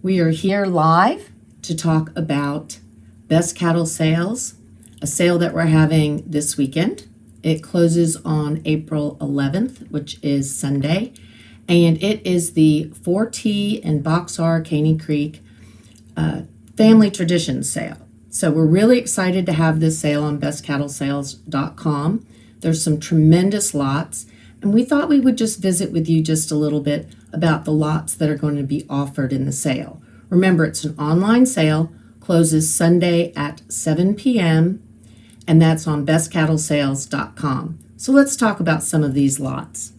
We are here live to talk about Best Cattle Sales, a sale that we're having this weekend. It closes on April 11th, which is Sunday, and it is the 4T and Box R Caney Creek Family Traditions sale. So we're really excited to have this sale on bestcattlesales.com. There's some tremendous lots, and we thought we would just visit with you just a little bit about the lots that are going to be offered in the sale. Remember, it's an online sale, closes Sunday at 7 p.m., and that's on bestcattlesales.com. So let's talk about some of these lots.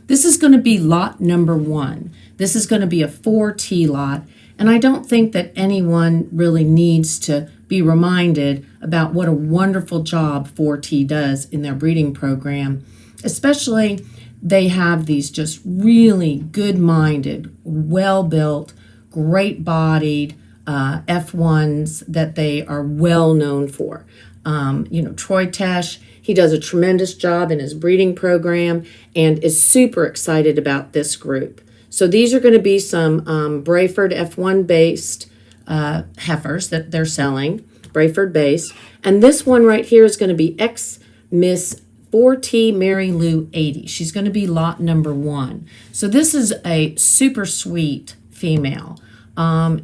This is going to be lot number 1. This is going to be a 4T lot, and I don't think that anyone really needs to be reminded about what a wonderful job 4T does in their breeding program. Especially, they have these just really good-minded, well-built, great-bodied F1s that they are well known for. Troy Tesh, he does a tremendous job in his breeding program and is super excited about this group. So these are going to be some Brayford F1 based heifers that they're selling, Brayford base. And this one right here is going to be ex-Miss 4T Mary Lou 80. She's going to be lot number 1. So this is a super sweet female.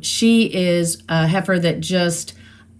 She is a heifer that just,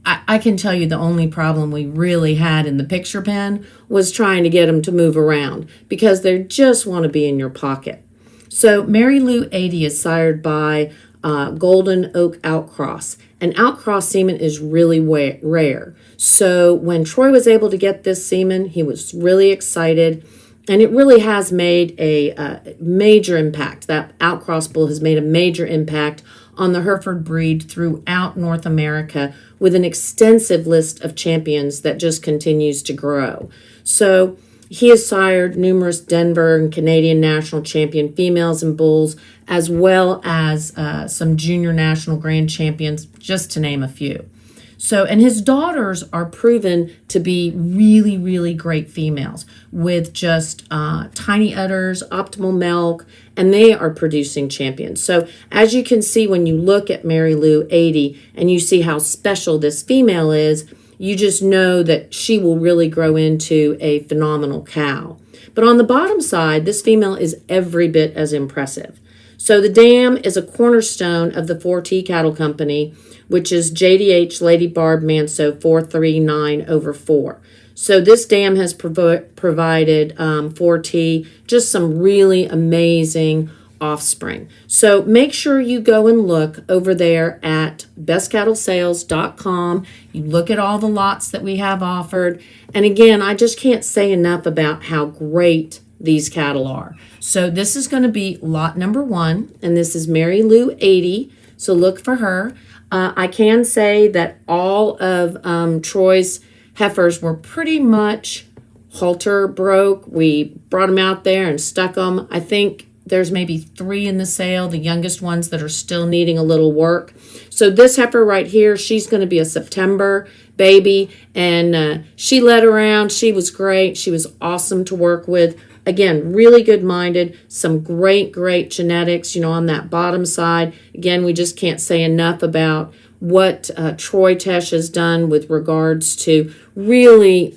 I can tell you the only problem we really had in the picture pen was trying to get them to move around because they just want to be in your pocket. So Mary Lou 80 is sired by Golden Oak Outcross. And outcross semen is really rare. So when Troy was able to get this semen, he was really excited. And it really has made a major impact. That outcross bull has made a major impact on the Hereford breed throughout North America with an extensive list of champions that just continues to grow. So he has sired numerous Denver and Canadian national champion females and bulls, as well as some junior national grand champions, just to name a few. So, and his daughters are proven to be really, really great females with just tiny udders, optimal milk, and they are producing champions. So as you can see when you look at Mary Lou 80 and you see how special this female is, you just know that she will really grow into a phenomenal cow. But on the bottom side, this female is every bit as impressive. So the dam is a cornerstone of the 4T Cattle Company, which is JDH Lady Barb Manso 439/4. So this dam has provided 4T just some really amazing offspring. So make sure you go and look over there at bestcattlesales.com. You look at all the lots that we have offered. And again, I just can't say enough about how great these cattle are. So this is going to be lot number 1, and this is Mary Lou 80. So look for her. I can say that all of Troy's heifers were pretty much halter broke. We brought them out there and stuck them. I think there's maybe 3 in the sale, the youngest ones that are still needing a little work. So this heifer right here, she's going to be a September baby, and she led around. She was great. She was awesome to work with. Again, really good-minded, some great genetics, on that bottom side. Again, we just can't say enough about what Troy Tesh has done with regards to really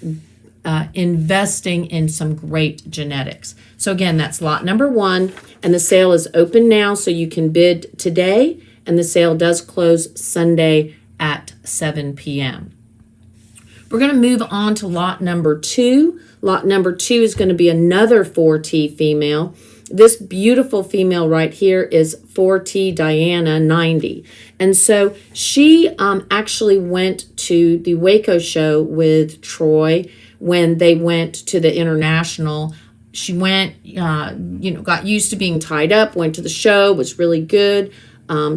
investing in some great genetics. So again, that's lot number 1, and the sale is open now, so you can bid today, and the sale does close Sunday at 7 p.m. We're going to move on to lot number 2. Lot number 2 is going to be another 4T female. This beautiful female right here is 4T DIANNA 90. And so she actually went to the Waco show with Troy when they went to the international. She went, got used to being tied up, went to the show, was really good,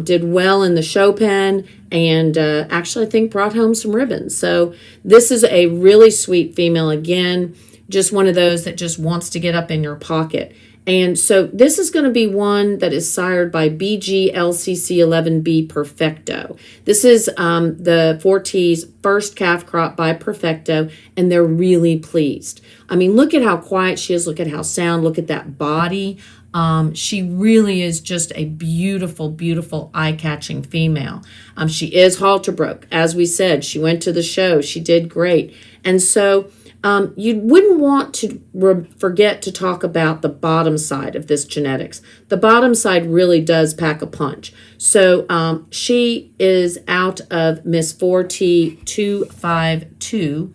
did well in the show pen, and actually I think brought home some ribbons. So this is a really sweet female again, just one of those that just wants to get up in your pocket. And so this is going to be one that is sired by BGLCC11B Perfecto. This is the 4T's first calf crop by Perfecto, and they're really pleased. I mean, look at how quiet she is. Look at how sound. Look at that body. She really is just a beautiful, beautiful, eye-catching female. She is halter broke. As we said, she went to the show. She did great. And so you wouldn't want to forget to talk about the bottom side of this genetics. The bottom side really does pack a punch. So she is out of Miss 4T252.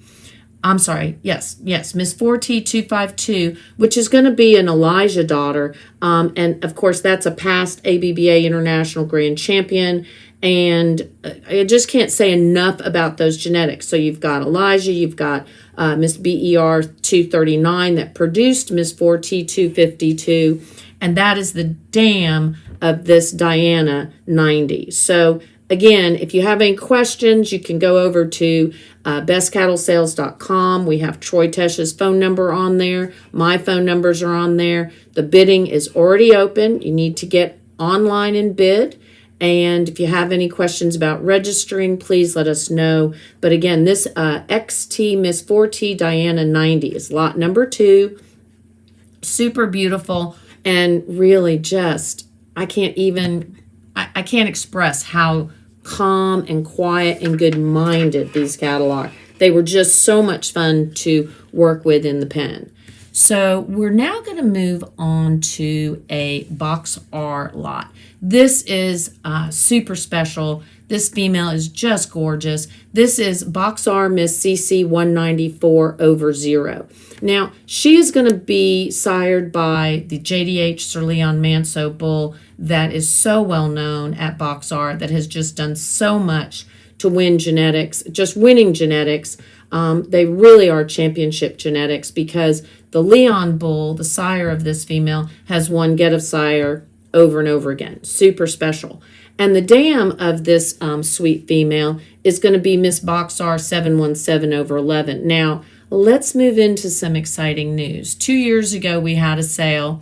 I'm sorry, yes, Miss 4T252, which is going to be an Elijah daughter. And of course, that's a past ABBA International Grand Champion. And I just can't say enough about those genetics. So you've got Elijah, you've got Miss BER 239 that produced Miss 4T252, and that is the dam of this DIANNA 90. So again, if you have any questions, you can go over to bestcattlesales.com. We have Troy Tesch's phone number on there. My phone numbers are on there. The bidding is already open. You need to get online and bid. And if you have any questions about registering, please let us know. But again, this XT Miss 4T DIANNA 90 is lot number 2. Super beautiful, and really just, I can't express how calm and quiet and good-minded these cattle are. They were just so much fun to work with in the pen. So we're now going to move on to a Box R lot. This is super special. This female is just gorgeous. This is Box R Miss CC 194/0. Now, she is going to be sired by the JDH Sir Leon Manso bull that is so well known at Box R, that has just done so much to win genetics, just winning genetics. They really are championship genetics, because the Leon bull, the sire of this female, has won Get of Sire over and over again. Super special. And the dam of this sweet female is going to be Miss Box R 717/11. Now, let's move into some exciting news. 2 years ago, we had a sale,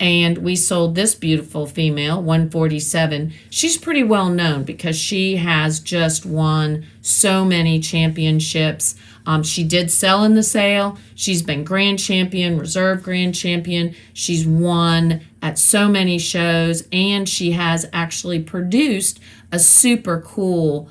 and we sold this beautiful female, 147. She's pretty well known because she has just won so many championships. She did sell in the sale. She's been grand champion, reserve grand champion. She's won at so many shows, and she has actually produced a super cool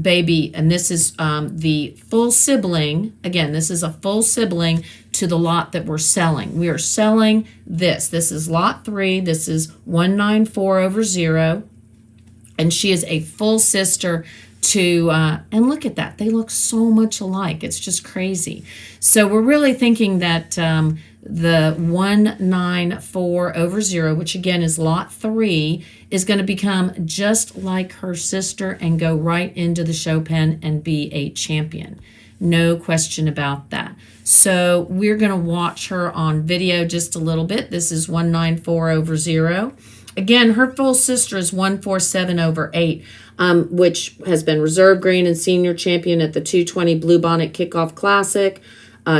baby. And this is the full sibling. Again, this is a full sibling to the lot that we're selling. We are selling this. This is lot 3. This is 194/0. And she is a full sister to, and look at that. They look so much alike. It's just crazy. So we're really thinking that the 194/0, which again is lot 3, is going to become just like her sister and go right into the show pen and be a champion. No question about that. So we're going to watch her on video just a little bit. This is 194/0. Again, her full sister is 147/8, which has been reserve green and senior champion at the 220 Bluebonnet Kickoff Classic.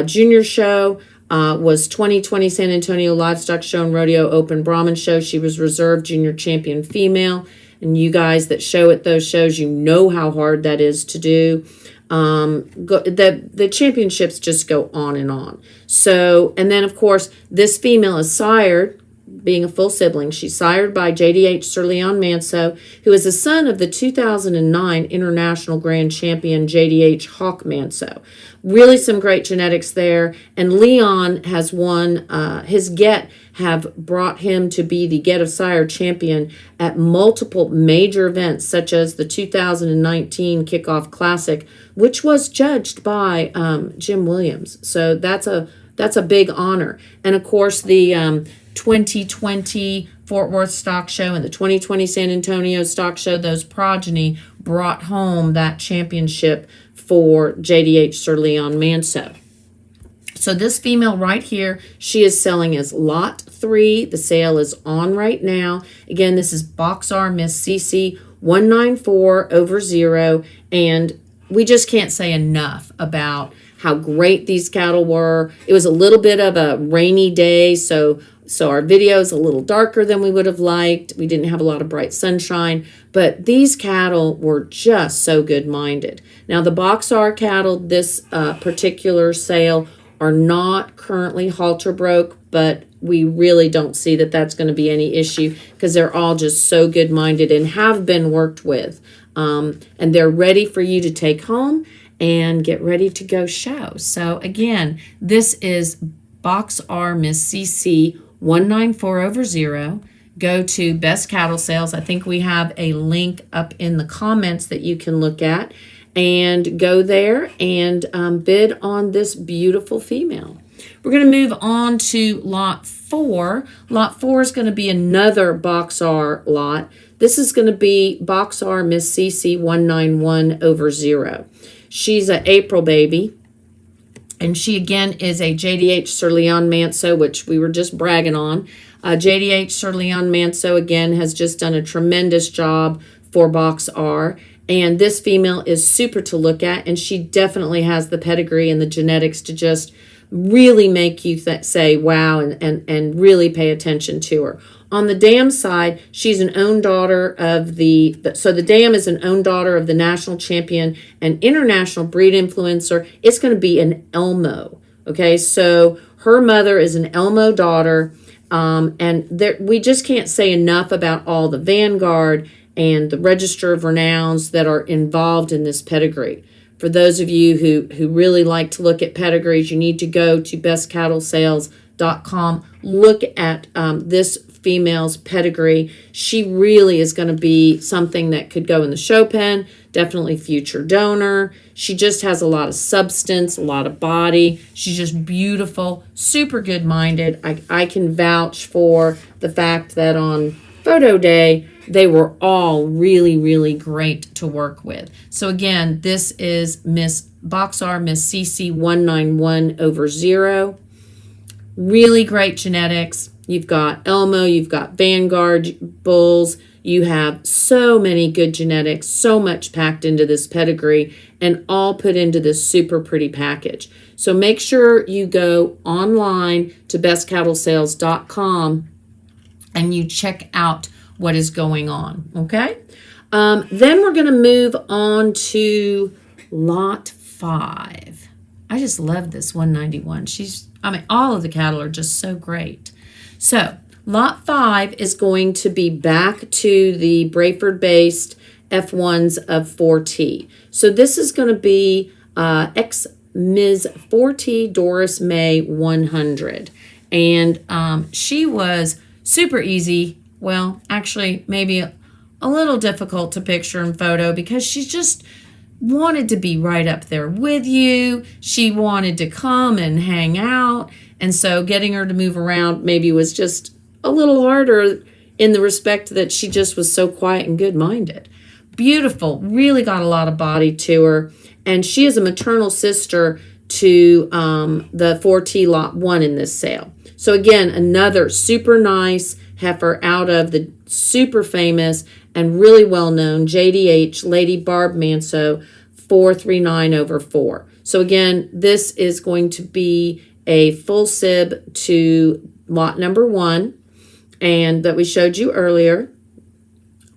Junior show was 2020 San Antonio Livestock Show and Rodeo Open Brahman Show. She was reserve junior champion female. And you guys that show at those shows, you know how hard that is to do. The championships just go on and on. So, and then of course, this female is sired, being a full sibling. She's sired by JDH Sir Leon Manso, who is the son of the 2009 International Grand Champion JDH Hawk Manso. Really some great genetics there. And Leon has won, his Get have brought him to be the Get of Sire champion at multiple major events, such as the 2019 Kickoff Classic, which was judged by Jim Williams. So that's a big honor. And of course, the 2020 Fort Worth Stock Show and the 2020 San Antonio Stock Show, those progeny brought home that championship for JDH Sir Leon Manso. So this female right here, she is selling as lot 3. The sale is on right now. Again, this is Box R Miss CC 194/0, and we just can't say enough about how great these cattle were. It was a little bit of a rainy day, so our video is a little darker than we would have liked. We didn't have a lot of bright sunshine, but these cattle were just so good-minded. Now, the Box R cattle, this particular sale, are not currently halter broke, but we really don't see that that's going to be any issue because they're all just so good-minded and have been worked with. And they're ready for you to take home and get ready to go show. So again, this is Box R Miss CC 194/0. Go to Best Cattle Sales. I think we have a link up in the comments that you can look at, and go there and bid on this beautiful female. We're going to move on to lot 4. Lot 4 is going to be another Box R lot. This is going to be Box R Miss CC 191/0. She's an April baby, and she again is a JDH Sir Leon Manso, which we were just bragging on. JDH Sir Leon Manso again has just done a tremendous job for Box R, and this female is super to look at, and she definitely has the pedigree and the genetics to just really make you say wow and really pay attention to her. On the dam side, she's an own daughter of the dam is an own daughter of the national champion and international breed influencer. It's going to be an Elmo. Okay, so her mother is an Elmo daughter, and we just can't say enough about all the Vanguard and the Register of Renowns that are involved in this pedigree. For those of you who really like to look at pedigrees, you need to go to bestcattlesales.com. Look at this female's pedigree. She really is going to be something that could go in the show pen, definitely future donor. She just has a lot of substance, a lot of body. She's just beautiful, super good-minded. I can vouch for the fact that on photo day, they were all really, really great to work with. So again, this is Miss Box R Miss CC 191/0. Really great genetics. You've got Elmo, you've got Vanguard bulls. You have so many good genetics, so much packed into this pedigree, and all put into this super pretty package. So make sure you go online to bestcattlesales.com and you check out what is going on, okay? Then we're going to move on to lot 5. I just love this 191. All of the cattle are just so great. So lot 5 is going to be back to the Brayford-based F1s of 4T. So this is going to be ex-Ms. 4T Doris May 100. And she was super easy. Well, actually, maybe a little difficult to picture in photo because she just wanted to be right up there with you. She wanted to come and hang out. And so getting her to move around maybe was just a little harder in the respect that she just was so quiet and good-minded. Beautiful, really got a lot of body to her. And she is a maternal sister to the 4T Lot 1 in this sale. So again, another super nice heifer out of the super famous and really well-known JDH Lady Barb Manso 439/4. So again, this is going to be a full sib to lot number 1 and that we showed you earlier.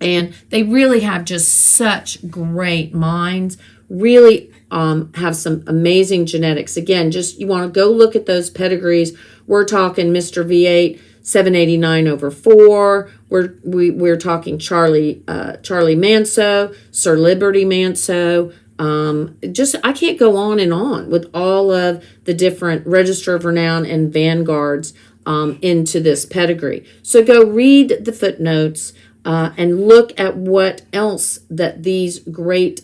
And they really have just such great minds, really have some amazing genetics. Again, just you want to go look at those pedigrees. We're talking Mr. V8 789/4. We're talking Charlie Manso, Sir Liberty Manso. I can't go on and on with all of the different Register of Renown and Vanguards into this pedigree. So go read the footnotes and look at what else that these great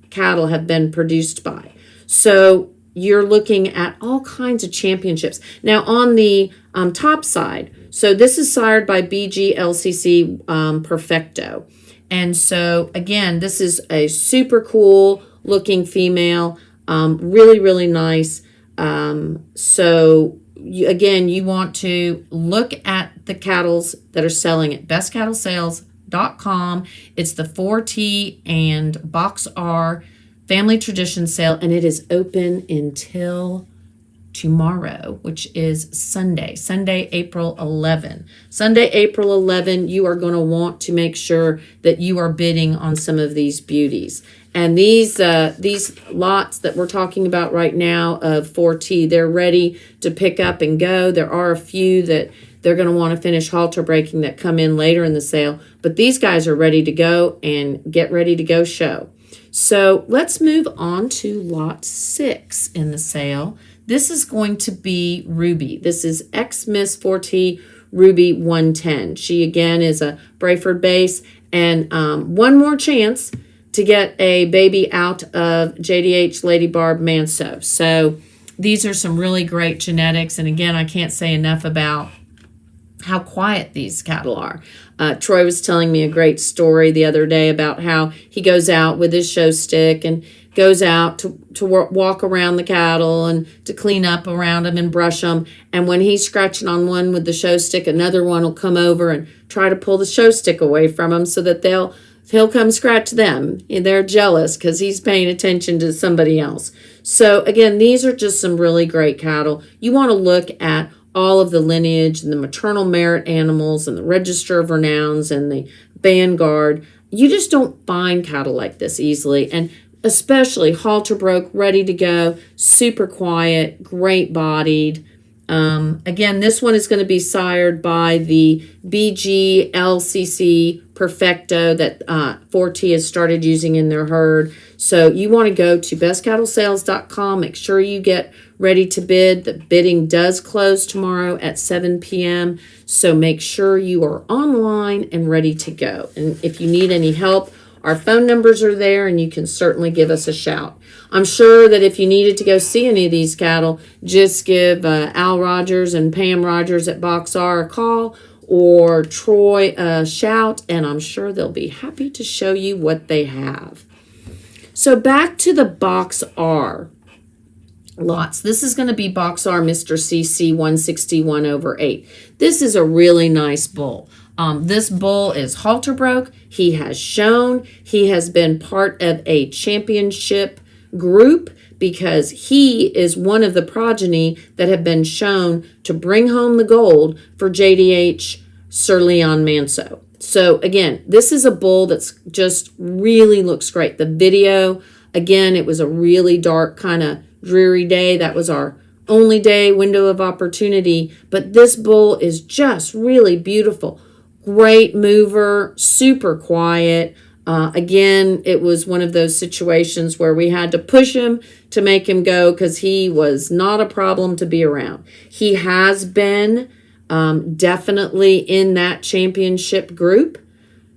cattle have been produced by. So you're looking at all kinds of championships. Now on the top side, so this is sired by BGLCC Perfecto. And so again, this is a super cool looking female, really, really nice. You want to look at the cattle that are selling at bestcattlesales.com. It's the 4T and Box R Family Tradition Sale, and it is open until tomorrow, which is Sunday, April 11. Sunday, April 11, you are going to want to make sure that you are bidding on some of these beauties. And these lots that we're talking about right now of 4T, they're ready to pick up and go. There are a few that they're going to want to finish halter breaking that come in later in the sale, but these guys are ready to go and get ready to go show. So let's move on to lot 6 in the sale. This is going to be Ruby. This is X-Miss 4T Ruby 110. She again is a Brayford base, and one more chance to get a baby out of JDH Lady Barb Manso. So these are some really great genetics, and again, I can't say enough about how quiet these cattle are. Troy was telling me a great story the other day about how he goes out with his show stick and goes out to walk around the cattle and to clean up around them and brush them. And when he's scratching on one with the show stick, another one will come over and try to pull the show stick away from him so that he'll come scratch them. And they're jealous because he's paying attention to somebody else. So again, these are just some really great cattle. You want to look at all of the lineage and the maternal merit animals and the register of renowns and the vanguard. You just don't find cattle like this easily, and especially halter broke, ready to go, super quiet, great bodied. Again, this one is going to be sired by the BGLCC Perfecto that 4T has started using in their herd. So you want to go to bestcattlesales.com. Make sure you get ready to bid. The bidding does close tomorrow at 7 p.m. So make sure you are online and ready to go. And if you need any help, our phone numbers are there, and you can certainly give us a shout. I'm sure that if you needed to go see any of these cattle, just give Al Rogers and Pam Rogers at Box R a call, or Troy a shout, and I'm sure they'll be happy to show you what they have. So back to the Box R lots. This is going to be Box R Mr. CC 161/8. This is a really nice bull. This bull is halter broke. He has shown. He has been part of a championship group because he is one of the progeny that have been shown to bring home the gold for JDH Sir Leon Manso. So again, this is a bull that's just really looks great. The video, again, it was a really dark kind of dreary day. That was our only day window of opportunity, but this bull is just really beautiful. Great mover, super quiet. Again, it was one of those situations where we had to push him to make him go because he was not a problem to be around. He has been definitely in that championship group.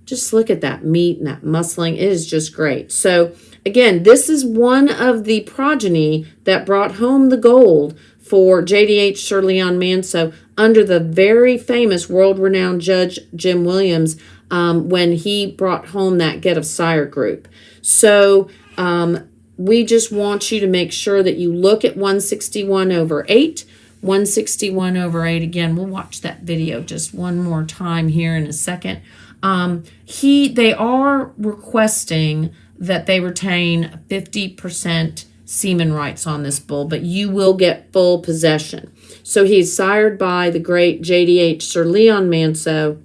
Just look at that meat and that muscling. It is just great. So again, this is one of the progeny that brought home the gold for JDH Sir Leon Manso under the very famous world-renowned judge Jim Williams when he brought home that Get of Sire group. So we just want you to make sure that you look at 161/8. 161/8. Again, we'll watch that video just one more time here in a second. They are requesting that they retain 50% semen rights on this bull, but you will get full possession. So he's sired by the great JDH Sir Leon Manso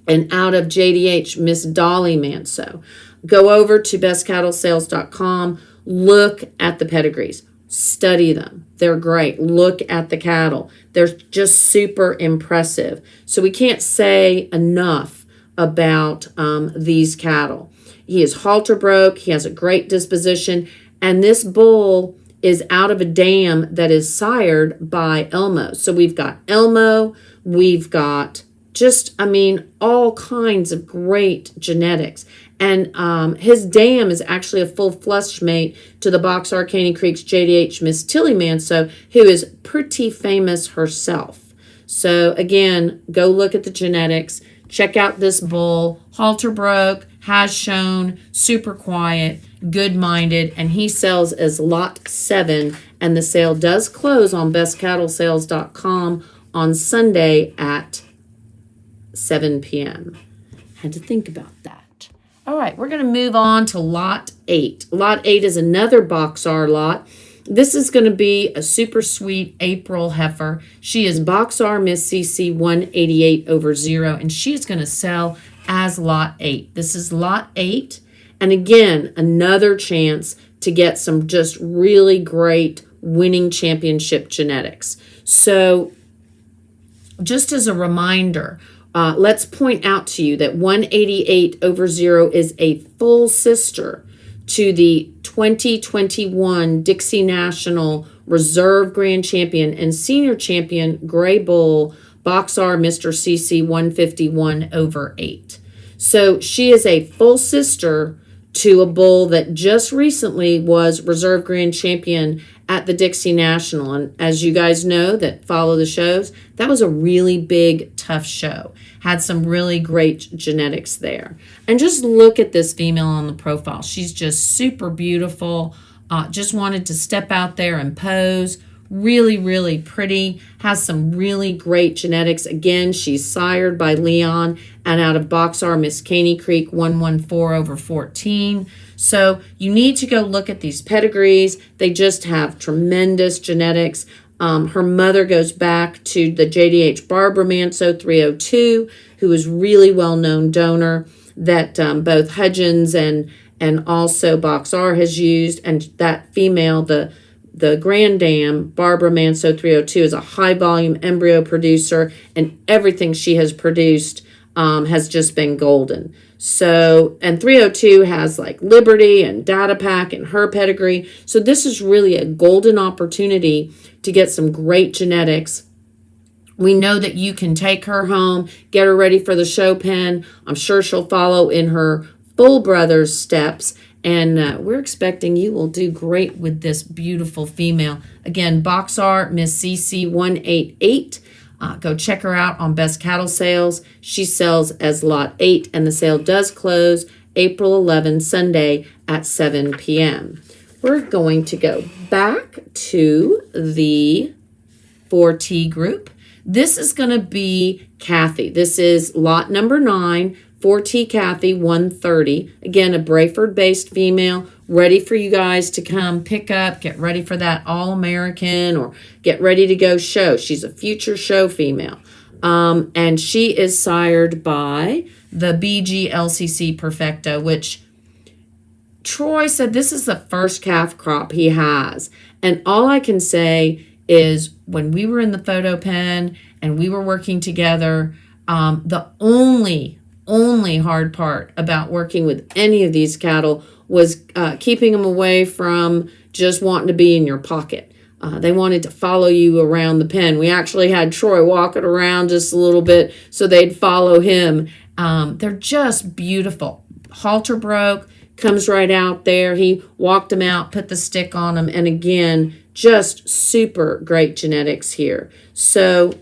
and out of JDH Miss Dolly Manso. Go over to bestcattlesales.com, look at the pedigrees, study them. They're great. Look at the cattle. They're just super impressive. So we can't say enough about these cattle. He is halter broke. He has a great disposition. And this bull is out of a dam that is sired by Elmo. So we've got Elmo. We've got all kinds of great genetics. And his dam is actually a full flush mate to the Box R Caney Creek's JDH Miss Tilly Manso, who is pretty famous herself. So again, go look at the genetics. Check out this bull. Halter broke, has shown, super quiet, good-minded, and he sells as lot 7, and the sale does close on bestcattlesales.com on Sunday at 7 p.m. Had to think about that. All right, we're going to move on to lot 8. Lot 8 is another Box R lot. This is going to be a super sweet April heifer. She is Box R Miss CC 188 over 0, and she is going to sell as lot 8. This is lot 8, and again, another chance to get some just really great winning championship genetics. So just as a reminder, let's point out to you that 188 over 0 is a full sister to the 2021 Dixie National Reserve Grand Champion and Senior Champion Gray Bull Box R Mr. CC 151 over 8. So she is a full sister to a bull that just recently was Reserve Grand Champion at the Dixie National. And as you guys know that follow the shows, that was a really big, tough show. Had some really great genetics there. And just look at this female on the profile. She's just super beautiful. Just wanted to step out there and pose. Really, really pretty. Has some really great genetics. Again, she's sired by Leon and out of Box R Miss Caney Creek 114 over 14. So you need to go look at these pedigrees. They just have tremendous genetics. Her mother goes back to the JDH Barbara Manso 302, who is really well-known donor that both Hudgens and also Box R has used. And that female, the Grand Dam, Barbara Manso 302, is a high-volume embryo producer, and everything she has produced has just been golden. So, and 302 has like Liberty and Data Pack and her pedigree. So this is really a golden opportunity to get some great genetics. We know that you can take her home, get her ready for the show pen. I'm sure she'll follow in her full brother's steps. And we're expecting you will do great with this beautiful female. Again, Box R Miss CC 188. Go check her out on Best Cattle Sales. She sells as lot 8, and the sale does close April 11, Sunday at 7 p.m. We're going to go back to the 4T group. This is going to be Kathy. This is lot number 9, 4T Kathy 130. Again, a Brayford-based female, ready for you guys to come pick up, get ready for that All-American or get ready to go show. She's a future show female. And she is sired by the BG LCC Perfecto, which Troy said this is the first calf crop he has. And all I can say is when we were in the photo pen and we were working together, the only hard part about working with any of these cattle was keeping them away from just wanting to be in your pocket. They wanted to follow you around the pen. We actually had Troy walking around just a little bit so they'd follow him. They're just beautiful. Halter broke, comes right out there. He walked him out, put the stick on him, and again, just super great genetics here. So,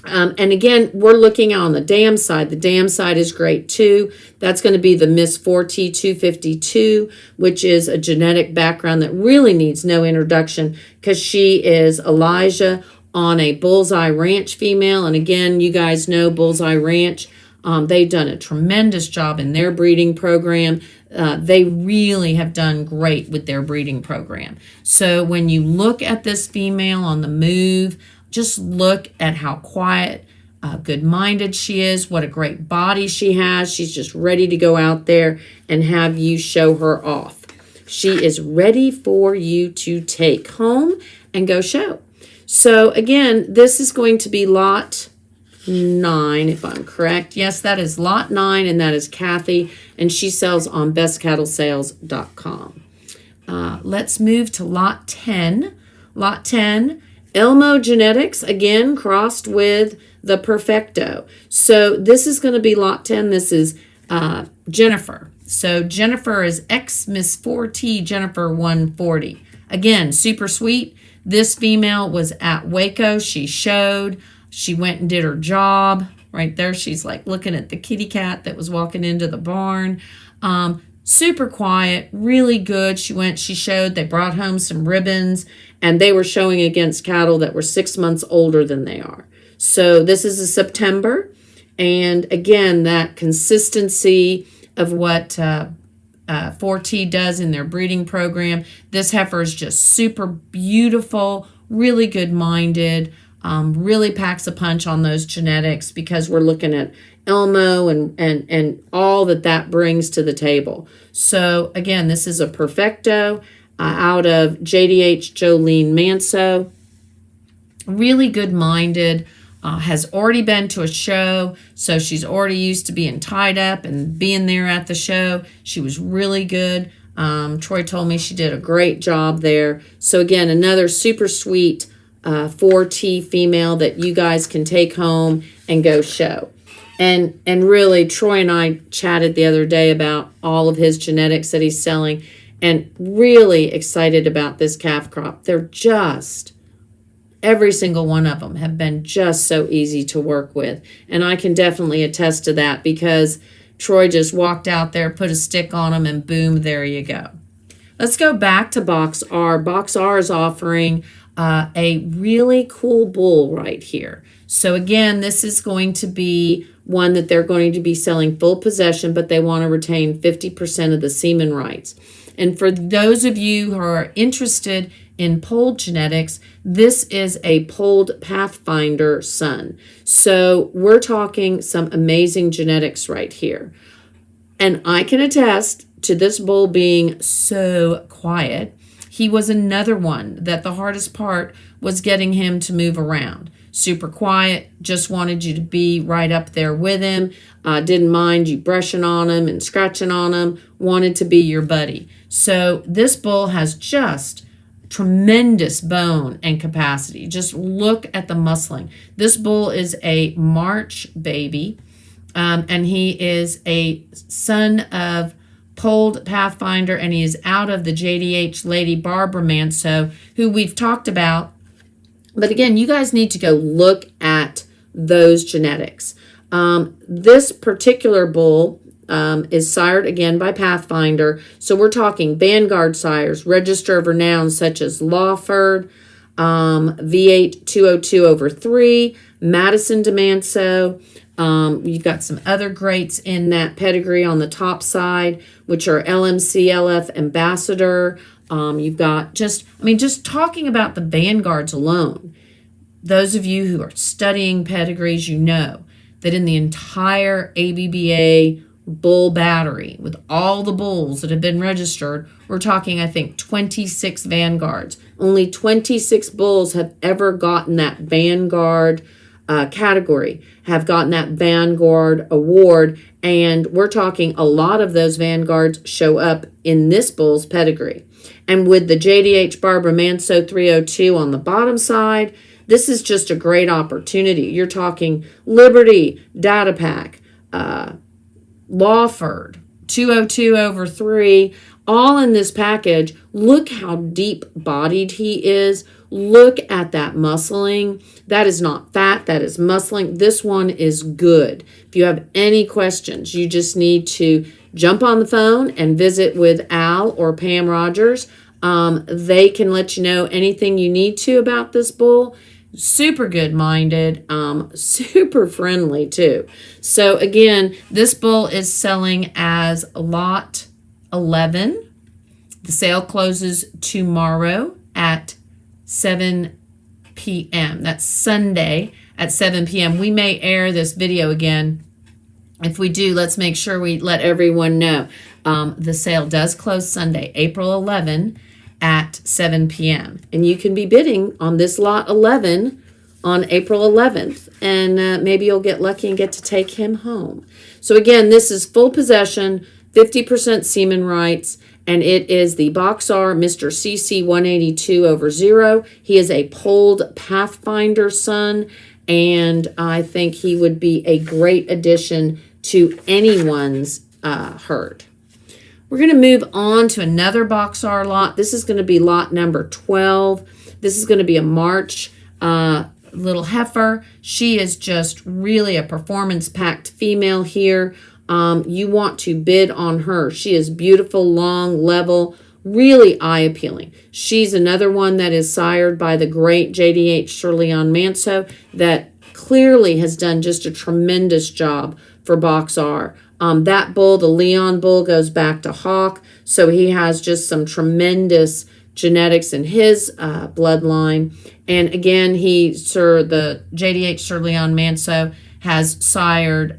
and again, we're looking on the dam side. The dam side is great too. That's going to be the Miss 4T 252, which is a genetic background that really needs no introduction because she is Elijah on a Bullseye Ranch female. And again, you guys know Bullseye Ranch. They've done a tremendous job in their breeding program. They really have done great with their breeding program. So when you look at this female on the move, just look at how quiet, good-minded she is, what a great body she has. She's just ready to go out there and have you show her off. She is ready for you to take home and go show. So again, this is going to be lot 9, if I'm correct. Yes, that is lot 9, and that is Kathy, and she sells on bestcattlesales.com. Let's move to lot 10. Lot 10, Elmo Genetics, again, crossed with the Perfecto. So this is going to be lot 10. This is Jennifer. So Jennifer is Miss 4T Jennifer 140. Again, super sweet. This female was at Waco. She showed. She went and did her job. Right there, she's like looking at the kitty cat that was walking into the barn. Super quiet, really good. She showed. They brought home some ribbons, and they were showing against cattle that were 6 months older than they are. So this is a September. And again, that consistency of what 4T does in their breeding program. This heifer is just super beautiful, really good-minded, really packs a punch on those genetics because we're looking at Elmo and all that brings to the table. So again, this is a Perfecto out of JDH Jolene Manso. Really good-minded, has already been to a show, so she's already used to being tied up and being there at the show. She was really good. Troy told me she did a great job there. So again, another super sweet 4T female that you guys can take home and go show. And really, Troy and I chatted the other day about all of his genetics that he's selling, and really excited about this calf crop. They're just, every single one of them have been just so easy to work with. And I can definitely attest to that because Troy just walked out there, put a stick on them, and boom, there you go. Let's go back to Box R. Box R is offering a really cool bull right here. So again, this is going to be one that they're going to be selling full possession, but they want to retain 50% of the semen rights. And for those of you who are interested in polled genetics, this is a polled Pathfinder son. So we're talking some amazing genetics right here. And I can attest to this bull being so quiet. He was another one that the hardest part was getting him to move around. Super quiet, just wanted you to be right up there with him, didn't mind you brushing on him and scratching on him, wanted to be your buddy. So this bull has just tremendous bone and capacity. Just look at the muscling. This bull is a March baby, and he is a son of polled Pathfinder, and he is out of the JDH Lady Barbara Manso, who we've talked about. But again, you guys need to go look at those genetics. This particular bull is sired again by Pathfinder. So we're talking Vanguard sires, Register of Renown such as Lawford, V8 202/3, Madison DeManso. You've got some other greats in that pedigree on the top side, which are LMC, LF Ambassador. You've got just talking about the Vanguards alone. Those of you who are studying pedigrees, you know that in the entire ABBA bull battery, with all the bulls that have been registered, we're talking, I think, 26 Vanguards. Only 26 bulls have ever gotten that Vanguard category, have gotten that Vanguard award, and we're talking a lot of those Vanguards show up in this bull's pedigree. And with the JDH Barbara Manso 302 on the bottom side, this is just a great opportunity. You're talking Liberty, Data Pack, Lawford, 202/3, all in this package. Look how deep-bodied he is. Look at that muscling. That is not fat, that is muscling. This one is good. If you have any questions, you just need to jump on the phone and visit with Al or Pam Rogers. They can let you know anything you need to about this bull. Super good-minded, super friendly too. So again, this bull is selling as lot 11. The sale closes tomorrow at 7 p.m. That's Sunday at 7 p.m. We may air this video again. If we do, let's make sure we let everyone know. The sale does close Sunday, April 11 at 7 p.m. And you can be bidding on this lot 11 on April 11th. And maybe you'll get lucky and get to take him home. So again, this is full possession, 50% semen rights, and it is the Box R Mr. CC 182/0. He is a polled Pathfinder son, and I think he would be a great addition to anyone's herd. We're going to move on to another Box R lot. This is going to be lot number 12. This is going to be a March little heifer. She is just really a performance-packed female here. You want to bid on her. She is beautiful, long, level, really eye-appealing. She's another one that is sired by the great JDH Shirley-Ann Manso that clearly has done just a tremendous job for Box R. That bull, the Leon bull, goes back to Hawk, so he has just some tremendous genetics in his bloodline. And again, the JDH Sir Leon Manso has sired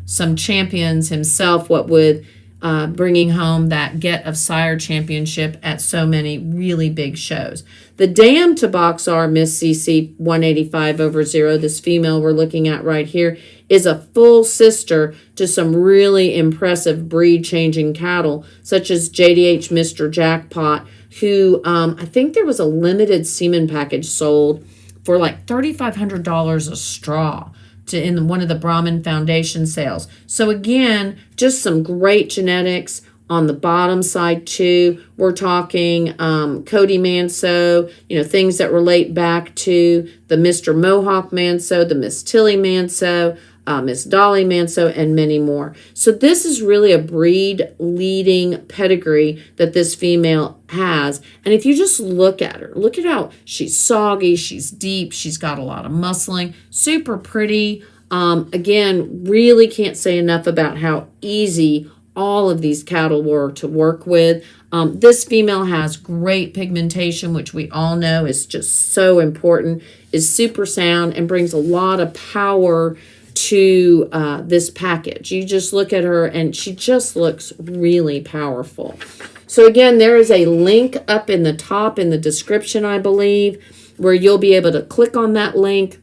some champions himself, what with bringing home that Get of Sire championship at so many really big shows. The dam to Boxar Miss CC 185/0, this female we're looking at right here, is a full sister to some really impressive breed-changing cattle, such as JDH Mr. Jackpot, who I think there was a limited semen package sold for like $3,500 a straw in one of the Brahmin Foundation sales. So again, just some great genetics on the bottom side too. We're talking Cody Manso, things that relate back to the Mr. Mohawk Manso, the Miss Tilly Manso, Miss Dolly Manso, and many more. So this is really a breed leading pedigree that this female has. And if you just look at her, look at how she's soggy, she's deep, she's got a lot of muscling, super pretty. Again, really can't say enough about how easy all of these cattle were to work with. This female has great pigmentation, which we all know is just so important, is super sound, and brings a lot of power to this package. You just look at her and she just looks really powerful. So again, there is a link up in the top in the description, I believe, where you'll be able to click on that link,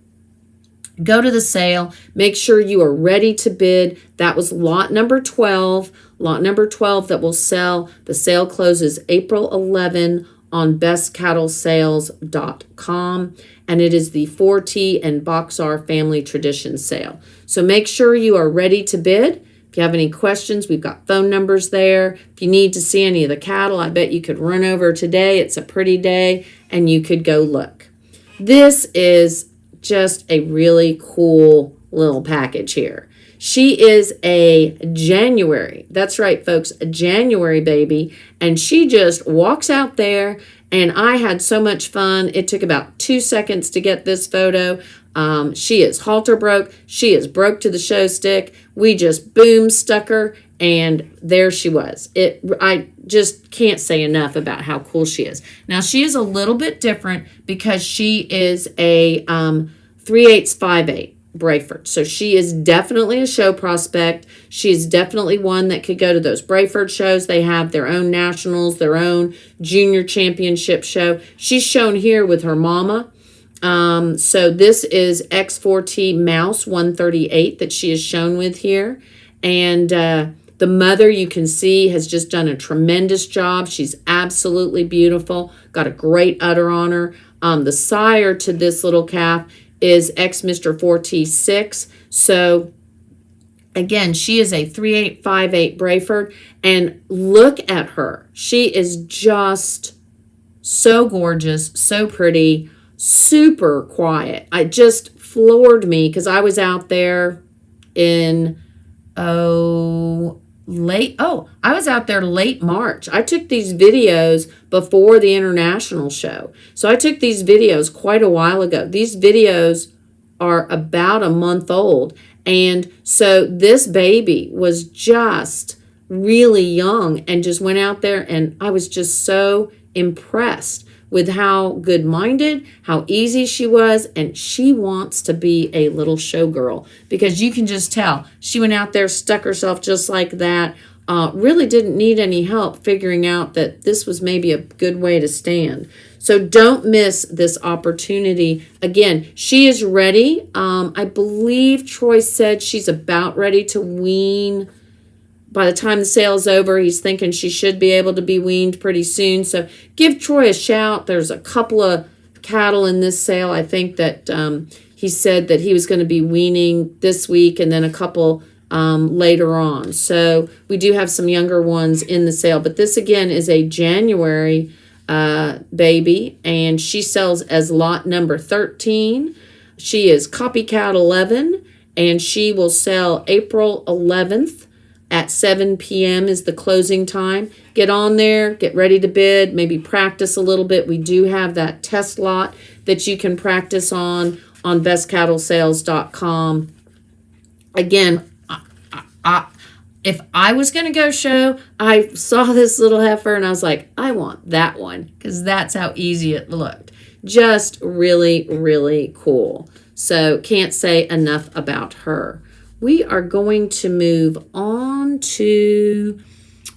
go to the sale, make sure you are ready to bid. That was lot number 12. Lot number 12 that will sell. The sale closes April 11 on bestcattlesales.com, and it is the 4T and Boxar Family Tradition sale. So make sure you are ready to bid. If you have any questions, we've got phone numbers there. If you need to see any of the cattle, I bet you could run over today. It's a pretty day, and you could go look. This is just a really cool little package here. She is a January. That's right, folks, a January baby. And she just walks out there, and I had so much fun. It took about 2 seconds to get this photo. She is halter broke. She is broke to the show stick. We just boom stuck her, and there she was. I just can't say enough about how cool she is. Now, she is a little bit different because she is a 3/8, 5/8 Brayford. So she is definitely a show prospect. She is definitely one that could go to those Brayford shows. They have their own nationals, their own junior championship show. She's shown here with her mama. So this is X4T Mouse 138 that she is shown with here. And the mother, you can see, has just done a tremendous job. She's absolutely beautiful. Got a great udder on her. The sire to this little calf is X Mr. 4T6. So again, she is a 3/8, 5/8 Brayford. And look at her. She is just so gorgeous, so pretty, super quiet. It just floored me because I was out there in late March. I took these videos before the international show. So I took these videos quite a while ago. These videos are about a month old. And so this baby was just really young and just went out there, and I was just so impressed with how good-minded, how easy she was, and she wants to be a little showgirl because you can just tell. She went out there, stuck herself just like that, really didn't need any help figuring out that this was maybe a good way to stand. So don't miss this opportunity. Again, she is ready. I believe Troy said she's about ready to wean. By the time the sale's over, he's thinking she should be able to be weaned pretty soon. So give Troy a shout. There's a couple of cattle in this sale. I think that he said that he was going to be weaning this week and then a couple later on. So we do have some younger ones in the sale. But this, again, is a January baby, and she sells as lot number 13. She is copycat 11, and she will sell April 11th. At 7 p.m. is the closing time. Get on there, get ready to bid, maybe practice a little bit. We do have that test lot that you can practice on bestcattlesales.com. Again, if I was going to go show, I saw this little heifer and I was like, I want that one, because that's how easy it looked. Just really, really cool. So can't say enough about her. We are going to move on to,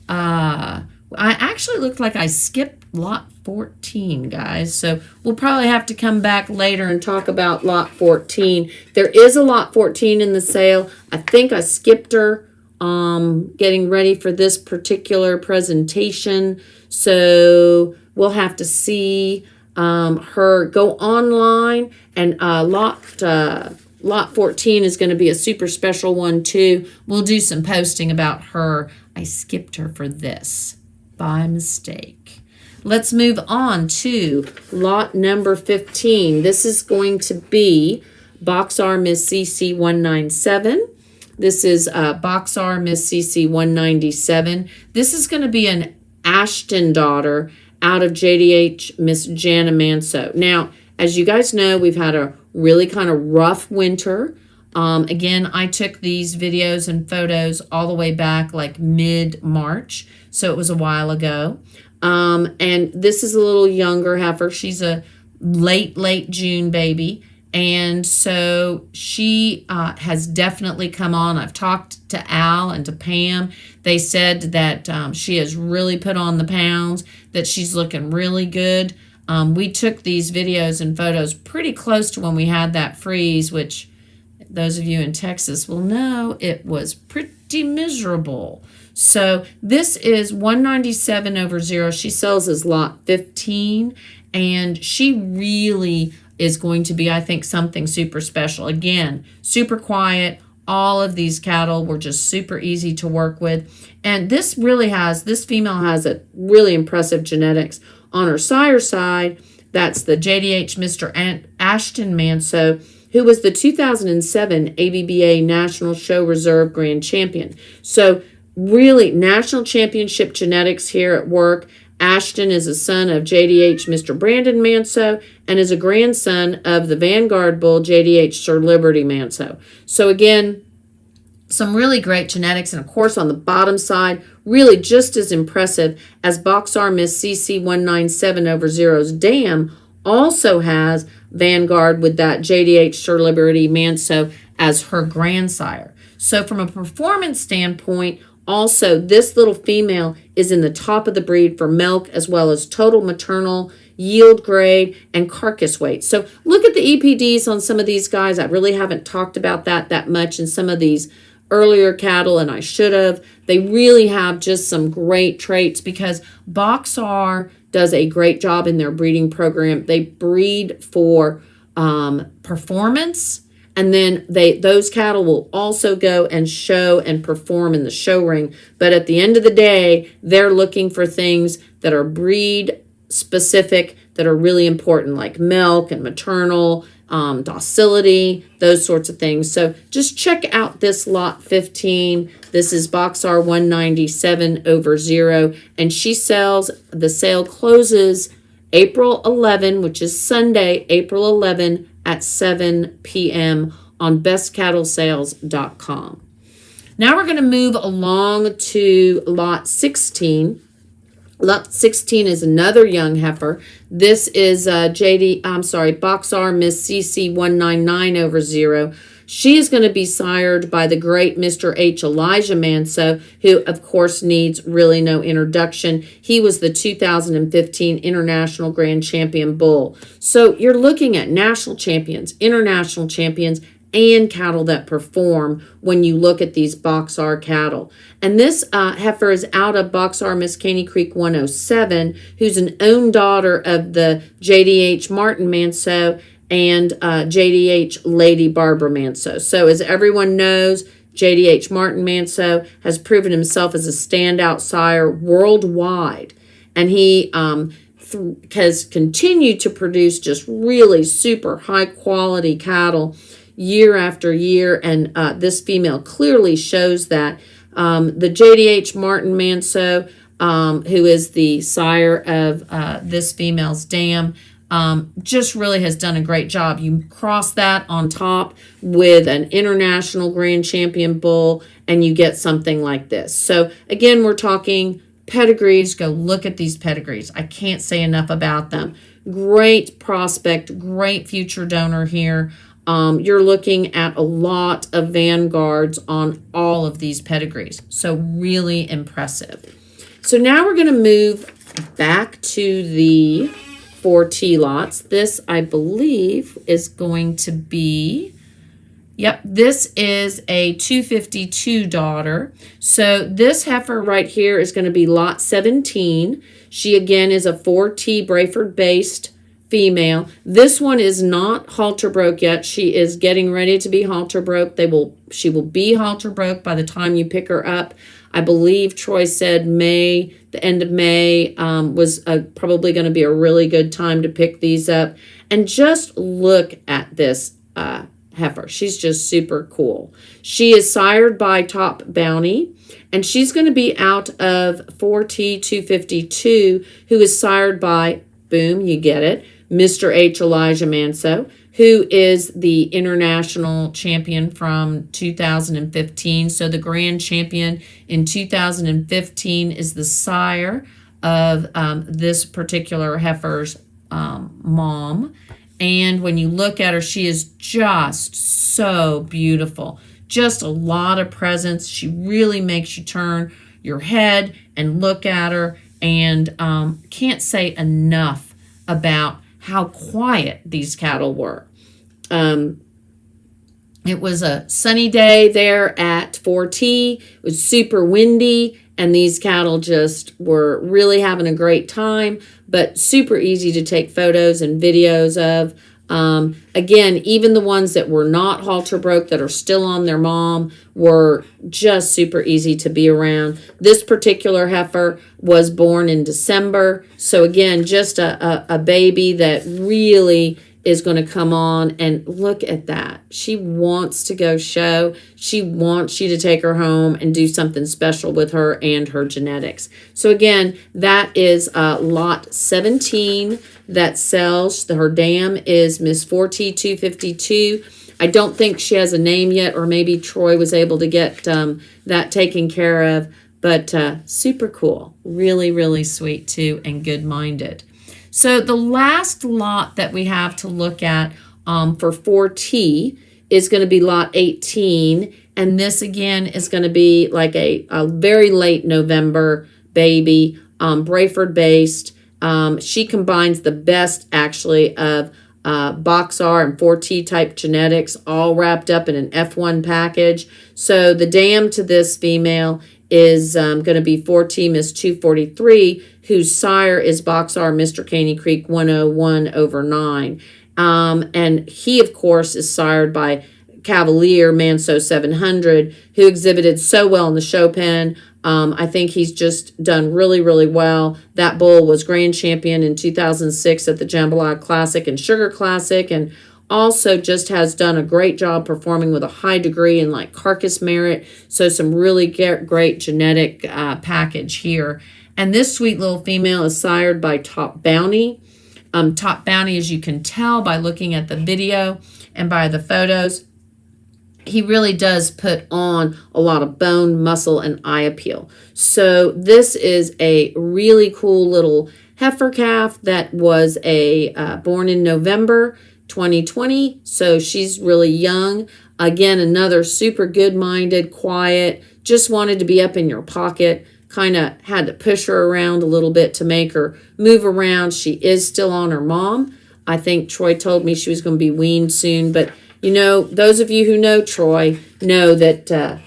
I actually looked like I skipped lot 14, guys. So we'll probably have to come back later and talk about lot 14. There is a lot 14 in the sale. I think I skipped her getting ready for this particular presentation. So we'll have to see her go online, and lot 14 is going to be a super special one too. We'll do some posting about her. I skipped her for this by mistake. Let's move on to lot number 15. This is going to be Box R Miss CC 197. This is Box R Miss CC 197. This is going to be an Ashton daughter out of JDH Miss Jana Manso. Now, as you guys know, we've had a really kind of rough winter. Again, I took these videos and photos all the way back like mid-March, so it was a while ago. And this is a little younger heifer. She's a late June baby. And so she has definitely come on. I've talked to Al and to Pam. They said that she has really put on the pounds, that she's looking really good. We took these videos and photos pretty close to when we had that freeze, which those of you in Texas will know it was pretty miserable. So this is 197/0. She sells as lot 15, and she really is going to be, I think, something super special. Again, super quiet. All of these cattle were just super easy to work with. And this female has a really impressive genetics. On her sire side, that's the JDH Mr. Ashton Manso, who was the 2007 ABBA National Show Reserve Grand Champion. So really national championship genetics here at work. Ashton is a son of JDH Mr. Brandon Manso and is a grandson of the Vanguard bull JDH Sir Liberty Manso. So again, some really great genetics. And of course, on the bottom side, really just as impressive as Box R Miss CC 197/0's dam also has Vanguard with that JDH Sir Liberty Manso as her grandsire. So from a performance standpoint, also, this little female is in the top of the breed for milk as well as total maternal, yield grade, and carcass weight. So look at the EPDs on some of these guys. I really haven't talked about that much in some of these earlier cattle, and I should have. They really have just some great traits because Box R does a great job in their breeding program. They breed for performance. And then those cattle will also go and show and perform in the show ring. But at the end of the day, they're looking for things that are breed specific, that are really important, like milk and maternal, docility, those sorts of things. So just check out this lot 15. This is Box R 197/0. And she sells, the sale closes April 11, which is Sunday, April 11, at 7 p.m. on bestcattlesales.com. Now we're going to move along to lot 16. Lot 16 is another young heifer. This is Box R Miss CC 199/0. She is going to be sired by the great Mr. H. Elijah Manso, who, of course, needs really no introduction. He was the 2015 International Grand Champion Bull. So you're looking at national champions, international champions, and cattle that perform when you look at these Box R cattle. And this heifer is out of Box R Miss Caney Creek 107, who's an own daughter of the JDH Martin Manso and JDH Lady Barbara Manso. So as everyone knows, JDH Martin Manso has proven himself as a standout sire worldwide. And he has continued to produce just really super high quality cattle year after year. And this female clearly shows that. The JDH Martin Manso, who is the sire of this female's dam, just really has done a great job. You cross that on top with an international grand champion bull, and you get something like this. So again, we're talking pedigrees. Go look at these pedigrees. I can't say enough about them. Great prospect, great future donor here. You're looking at a lot of vanguards on all of these pedigrees. So really impressive. So now we're going to move back to the 4T lots. This, I believe, is going to be, yep, this is a 252 daughter. So this heifer right here is going to be lot 17. She, again, is a 4T Brayford-based female. This one is not halter broke yet. She is getting ready to be halter broke. She will be halter broke by the time you pick her up. I believe Troy said May, the end of May was probably going to be a really good time to pick these up. And just look at this heifer. She's just super cool. She is sired by Top Bounty, and she's going to be out of 4T 252, who is sired by, boom, you get it, Mr. H. Elijah Manso, who is the international champion from 2015. So the grand champion in 2015 is the sire of this particular heifer's mom. And when you look at her, she is just so beautiful. Just a lot of presence. She really makes you turn your head and look at her. And can't say enough about how quiet these cattle were. It was a sunny day there at 4T. It was super windy, and these cattle just were really having a great time, but super easy to take photos and videos of. Again, even the ones that were not halter broke, that are still on their mom, were just super easy to be around. This particular heifer was born in December. So again, just a baby that really is going to come on. And look at that. She wants to go show. She wants you to take her home and do something special with her and her genetics. So again, that is lot 17 that sells. Her dam is Miss 4T 252. I don't think she has a name yet, or maybe Troy was able to get that taken care of. But super cool. Really, really sweet too, and good-minded. So the last lot that we have to look at for 4T is going to be lot 18. And this, again, is going to be like a very late November baby, Brayford-based. She combines the best, actually, of box R and 4T type genetics, all wrapped up in an F1 package. So the dam to this female is going to be 4T Miss 243, whose sire is box R Mr. Caney Creek 101/9. And he, of course, is sired by Cavalier Manso 700, who exhibited so well in the show pen. I think he's just done really, really well. That bull was grand champion in 2006 at the Jambalaya Classic and Sugar Classic, and also just has done a great job performing with a high degree in like carcass merit. So some really great genetic package here. And this sweet little female is sired by Top Bounty. Top Bounty, as you can tell by looking at the video and by the photos, he really does put on a lot of bone, muscle, and eye appeal. So this is a really cool little heifer calf that was born in November 2020. So she's really young. Again, another super good-minded, quiet, just wanted to be up in your pocket. Kind of had to push her around a little bit to make her move around. She is still on her mom. I think Troy told me she was going to be weaned soon. But, you know, those of you who know Troy know that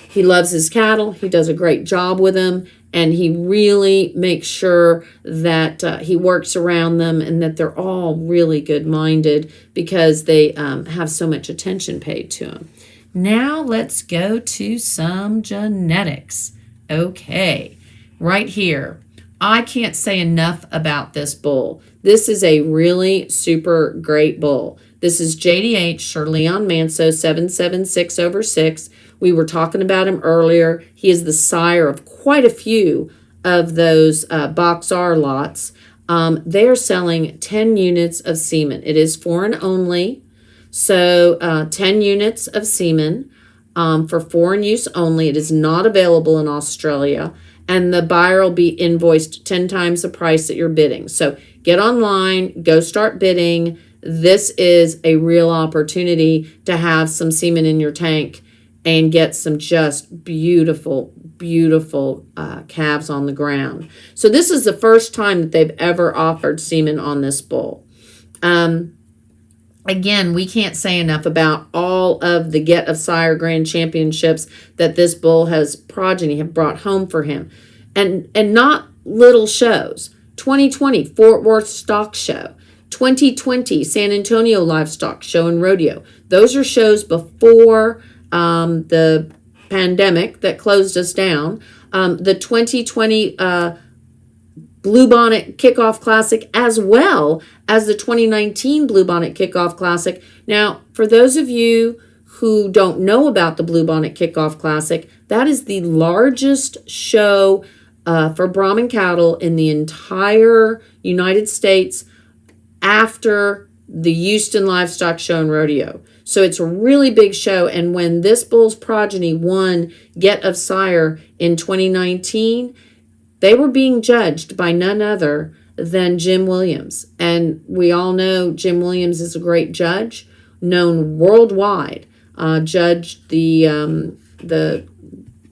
he loves his cattle. He does a great job with them. And he really makes sure that he works around them and that they're all really good-minded because they have so much attention paid to them. Now let's go to some genetics. Okay, right here. I can't say enough about this bull. This is a really super great bull. This is JDH Sir Leon Manso 776/6. We were talking about him earlier. He is the sire of quite a few of those box R lots. they're selling 10 units of semen. It is foreign only, so 10 units of semen for foreign use only. It is not available in Australia, and the buyer will be invoiced 10 times the price that you're bidding. So get online, go start bidding. This is a real opportunity to have some semen in your tank and get some just beautiful, beautiful calves on the ground. So this is the first time that they've ever offered semen on this bull. Again, we can't say enough about all of the Get of Sire Grand Championships that this bull has progeny have brought home for him. And not little shows. 2020 Fort Worth Stock Show. 2020 San Antonio Livestock Show and Rodeo. Those are shows before the pandemic that closed us down. The 2020 Bluebonnet Kickoff Classic, as well as the 2019 Bluebonnet Kickoff Classic. Now, for those of you who don't know about the Bluebonnet Kickoff Classic, that is the largest show for Brahman cattle in the entire United States after the Houston Livestock Show and Rodeo. So it's a really big show. And when this bull's progeny won Get of Sire in 2019, they were being judged by none other than Jim Williams. And we all know Jim Williams is a great judge, known worldwide. Judged the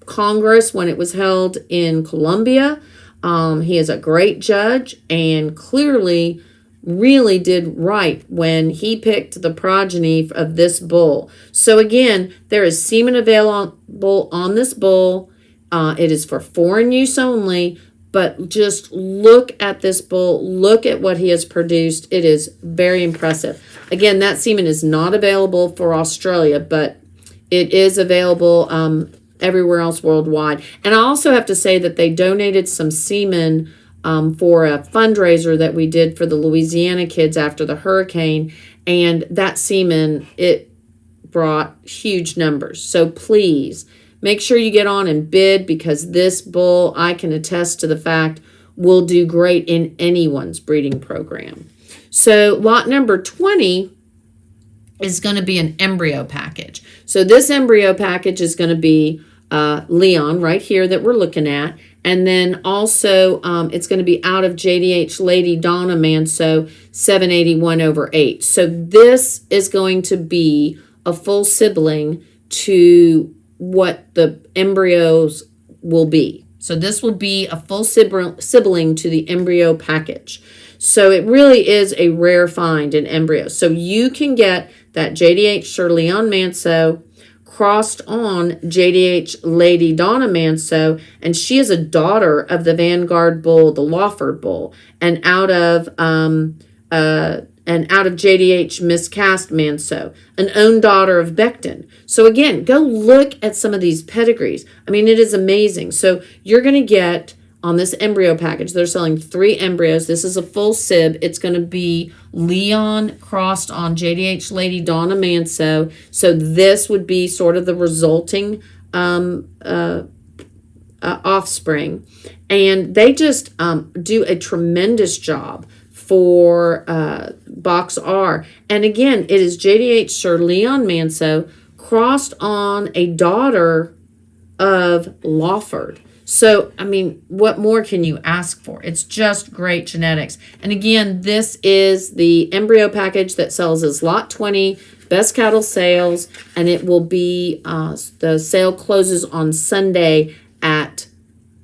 Congress when it was held in Colombia. He is a great judge and clearly really did right when he picked the progeny of this bull. So again, there is semen available on this bull. It is for foreign use only, but just look at this bull. Look at what he has produced. It is very impressive. Again, that semen is not available for Australia, but it is available everywhere else worldwide. And I also have to say that they donated some semen for a fundraiser that we did for the Louisiana kids after the hurricane. And that semen, it brought huge numbers. So please make sure you get on and bid, because this bull, I can attest to the fact, will do great in anyone's breeding program. So lot number 20 is going to be an embryo package. So this embryo package is going to be Leon right here that we're looking at. And then also it's going to be out of JDH Lady Donna Manso 781/8. So this is going to be a full sibling to what the embryos will be. So this will be a full sibling to the embryo package. So it really is a rare find in embryos. So you can get that JDH Sir Leon Manso crossed on JDH Lady Donna Manso, and she is a daughter of the Vanguard bull, the Lawford bull, and out of JDH Miscast Manso, an own daughter of Becton. So again, go look at some of these pedigrees. I mean, it is amazing. So you're going to get on this embryo package, they're selling 3 embryos. This is a full sib. It's going to be Leon crossed on JDH Lady Donna Manso. So this would be sort of the resulting offspring. And they just do a tremendous job for Box R. And again, it is JDH Sir Leon Manso crossed on a daughter of Lawford. So, I mean, what more can you ask for? It's just great genetics. And again, this is the embryo package that sells as Lot 20, Best Cattle Sales, and it will be, the sale closes on Sunday at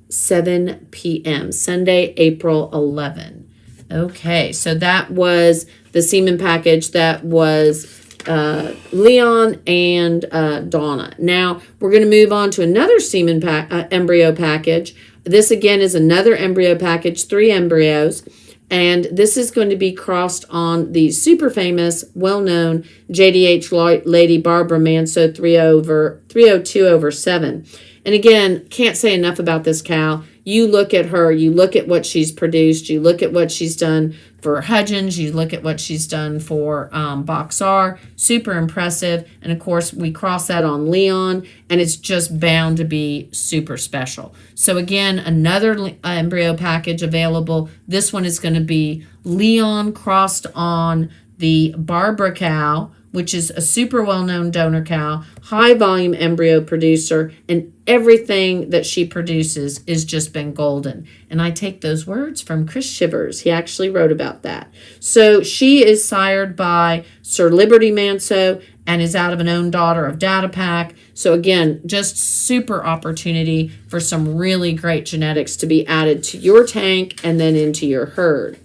7 p.m., Sunday, April 11. Okay, so that was the semen package that was Leon and Donna. Now we're going to move on to another semen embryo package. This again is another embryo package, 3 embryos, and this is going to be crossed on the super famous, well-known JDH Lady Barbara Manso 302/7. And again, can't say enough about this cow. You look at her, you look at what she's produced, you look at what she's done for Hudgens. You look at what she's done for Box R, super impressive. And of course, we cross that on Leon, and it's just bound to be super special. So again, another embryo package available. This one is going to be Leon crossed on the Barbara cow, which is a super well-known donor cow, high volume embryo producer, and everything that she produces is just been golden. And I take those words from Chris Shivers. He actually wrote about that. So she is sired by Sir Liberty Manso and is out of an own daughter of Data Pack. So again, just super opportunity for some really great genetics to be added to your tank and then into your herd.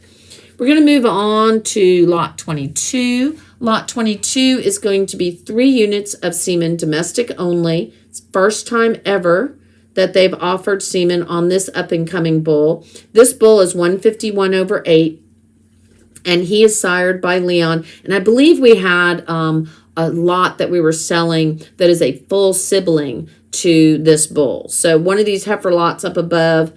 We're going to move on to lot 22. Lot 22 is going to be 3 units of semen domestic only. It's first time ever that they've offered semen on this up-and-coming bull. This bull is 151/8, and he is sired by Leon. And I believe we had a lot that we were selling that is a full sibling to this bull. So one of these heifer lots up above,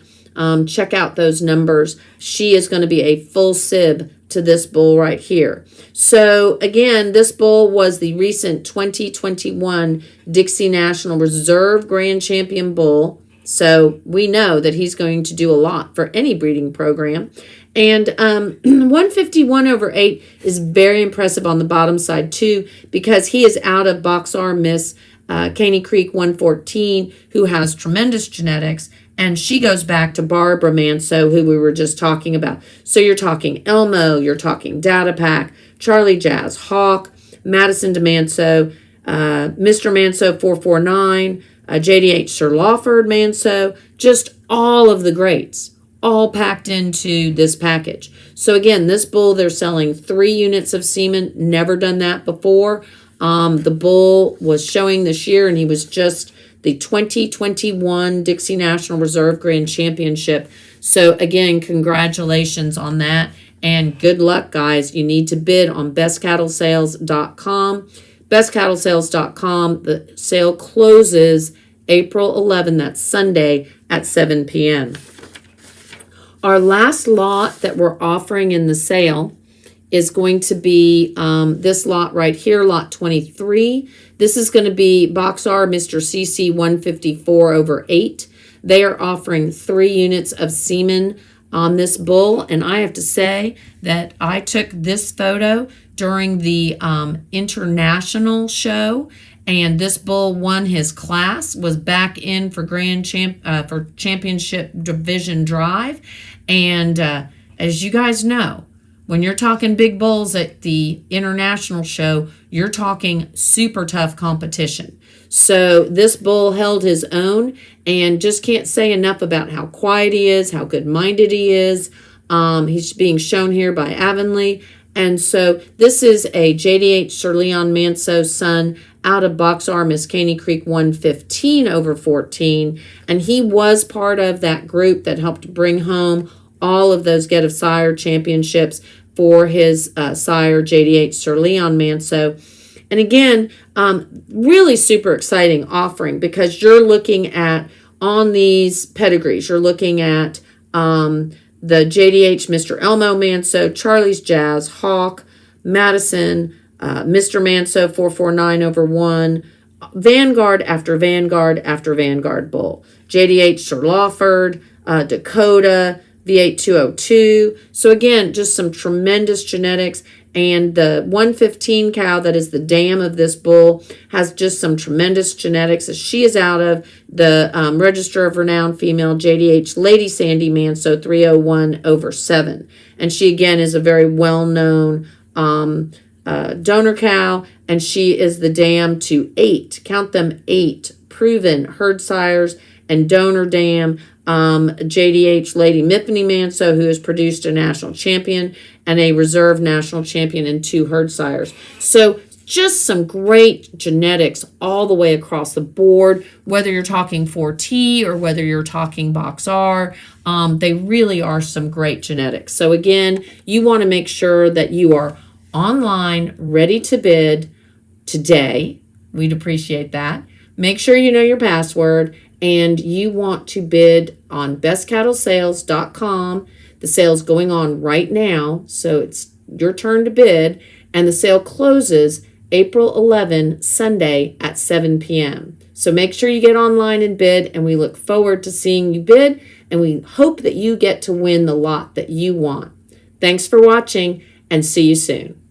check out those numbers. She is going to be a full sib to this bull right here. So again, this bull was the recent 2021 Dixie National Reserve Grand Champion bull. So we know that he's going to do a lot for any breeding program. And 151/8 is very impressive on the bottom side too, because he is out of Box R Miss Caney Creek 114, who has tremendous genetics. And she goes back to Barbara Manso, who we were just talking about. So you're talking Elmo, you're talking Data Pack, Charlie Jazz, Hawk, Madison DeManso, Mr. Manso 449, JDH Sir Lawford Manso, just all of the greats, all packed into this package. So again, this bull, they're selling 3 units of semen, never done that before. The bull was showing this year, and he was just the 2021 Dixie National Reserve Grand Championship. So again, congratulations on that, and good luck, guys. You need to bid on bestcattlesales.com. Bestcattlesales.com. The sale closes April 11, that's Sunday, at 7 p.m. Our last lot that we're offering in the sale is going to be this lot right here, lot 23. This is going to be Box R Mr. CC 154/8. They are offering 3 units of semen on this bull, and I have to say that I took this photo during the international show, and this bull won his class, was back in for for championship division drive, and as you guys know, when you're talking big bulls at the international show, you're talking super tough competition. So this bull held his own, and just can't say enough about how quiet he is, how good-minded he is. He's being shown here by Avonlea. And so this is a JDH Sir Leon Manso's son out of Box R Miss Caney Creek 115/14. And he was part of that group that helped bring home all of those Get of Sire championships for his sire, JDH Sir Leon Manso. And again, really super exciting offering, because you're looking at, on these pedigrees, you're looking at the JDH Mr. Elmo Manso, Charlie's Jazz, Hawk, Madison, Mr. Manso 449/1, Vanguard after Vanguard after Vanguard bull, JDH Sir Lawford, Dakota, V8 202. So again, just some tremendous genetics. And the 115 cow that is the dam of this bull has just some tremendous genetics, as she is out of the Register of Renowned Female JDH Lady Sandy Manso 301/7. And she again is a very well-known donor cow, and she is the dam to 8, count them 8, proven herd sires and donor dam. JDH Lady Miffany Manso, who has produced a national champion and a reserve national champion and 2 herd sires. So just some great genetics all the way across the board, whether you're talking 4T or whether you're talking Box R. They really are some great genetics. So again, you want to make sure that you are online, ready to bid today. We'd appreciate that. Make sure you know your password. and you want to bid on bestcattlesales.com. The sale's going on right now, so it's your turn to bid, and the sale closes April 11, Sunday at 7 p.m. So make sure you get online and bid, and we look forward to seeing you bid, and we hope that you get to win the lot that you want. Thanks for watching, and see you soon.